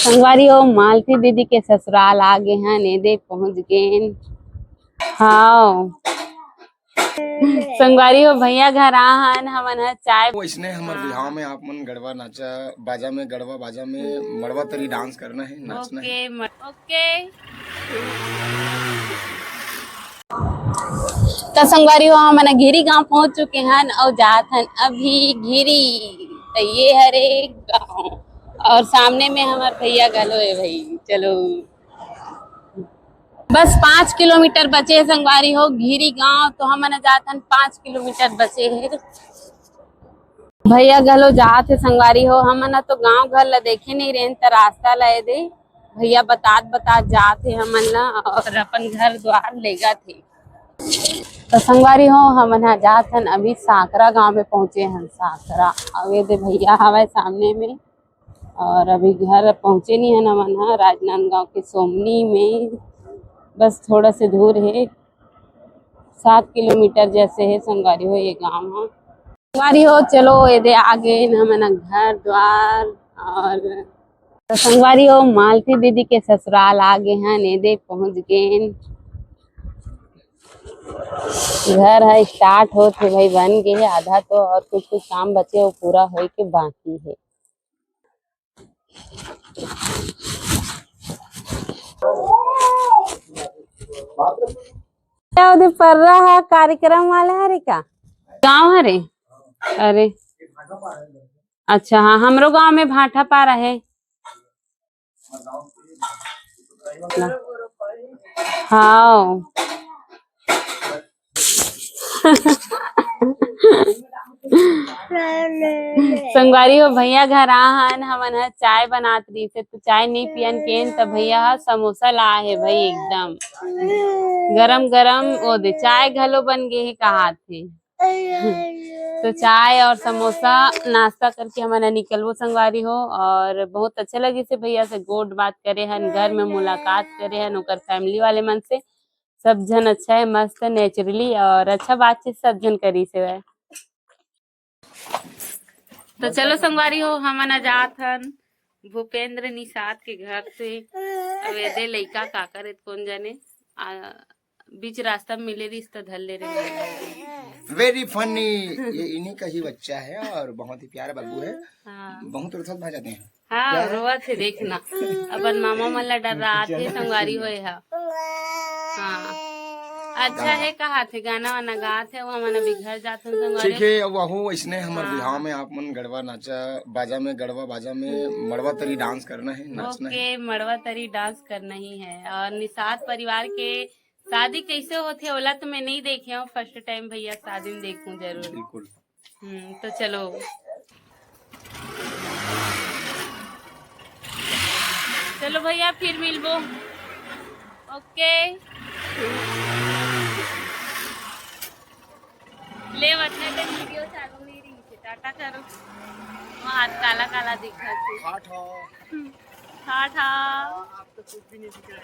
संगवारी हो मालती दीदी के ससुराल आ गए हैं नेदे पहुंच गए। हाँ संगवारी हो भैया घर आहन हमन ह चाय वैसने हमर बिहाव में आप मन गड़वा नाचा बाजा में गड़वा बाजा में मड़वा तरी डांस करना है, नाचना है। ओके तो संगवारी हो हमन घिरी गांव पहुंच चुके हैं और जात हन अभी घिरी। तो ये हरे गांव और सामने में हमारे भैया गलो है भाई। चलो बस 5 किलोमीटर बचे है संगवारी हो घिरी गांव। तो हम जात हन 5 किलोमीटर बचे है। भैया गलो जात है संगवारी हो हम तो गांव घर ला देखे नहीं रहे तो रास्ता लाए दे भैया बतात जात है हमन ला और अपन घर द्वार लेगा थे। तो संगवारी हो हम जात हन अभी साकरा गांव में पहुंचे हैं। साकरा अवे दे भैया हवा सामने में और अभी घर पहुंचे नहीं है हमन राजनांदगांव के सोमनी में। बस थोड़ा से दूर है 7 किलोमीटर जैसे है संगवारी हो ये गांव है। संगवारी हो चलो ये आगे हमन घर द्वार और तो संगवारी हो मालती दीदी के ससुराल आ गए हैं नेदे पहुंच गए। घर है स्टार्ट होते भाई बन गए है आधा तो और कुछ कुछ काम बचे वो पूरा हो के बाकी है। क्या उधर पर रहा कार्यक्रम वाला हरे का गाँव हरे। अरे अच्छा हाँ हमरो गांव में भाटा पारा है। हाँ संगवारी हो भैया घर आहन हमन चाय बनात रही थे तो चाय नहीं पियन केन तब भैया समोसा ला है भाई एकदम गरम गरम वो दे चाय घलो बन गए है कहा थे। तो चाय और समोसा नाश्ता करके हमारा निकलवो संगवारी हो और बहुत अच्छा लगे से भैया से गोड बात करे हन घर में मुलाकात करे हन ओकर फैमिली वाले मन से सब जन अच्छा है मस्त नेचुरली और अच्छा बातचीत सब जन करी से है। तो चलो संगवारी हो हमन जात हन भूपेंद्र निषाद के घर से अवेदे लइका का करे कौन जाने बीच रास्ता में मिले रही तो धल ले रहे। वेरी फनी ये इन्हीं का ही बच्चा है और बहुत ही प्यारा बाबू है। हाँ बहुत रुखसत भाई जाते हैं। हाँ रोआ थे देखना अपन मामा मन ला डर रहा थे संगवारी होए हा। हाँ अच्छा है कहा थे गाना वाना गा थे वो मन अभी घर जाते संगवारी। ठीक है वहु वैसने हमर बिहाव में आप मन गड़वा नाचा बाजा में गड़वा बाजा में मड़वा तरी डांस करना है, नाचना है। ओके मड़वा तरी डांस करना ही है। और निषाद परिवार के शादी कैसे होते ओला तो मैं नहीं देखे हूँ फर्स्ट टाइम भैया शादी में देखूं जरूर। बिल्कुल तो चलो चलो भैया फिर मिलबो। ओके ले वतने तो वीडियो चालू नहीं रही थी टाटा करो हाथ काला काला दिखा थे। हाँ हाँ आप तो कुछ भी नहीं दिख रहा।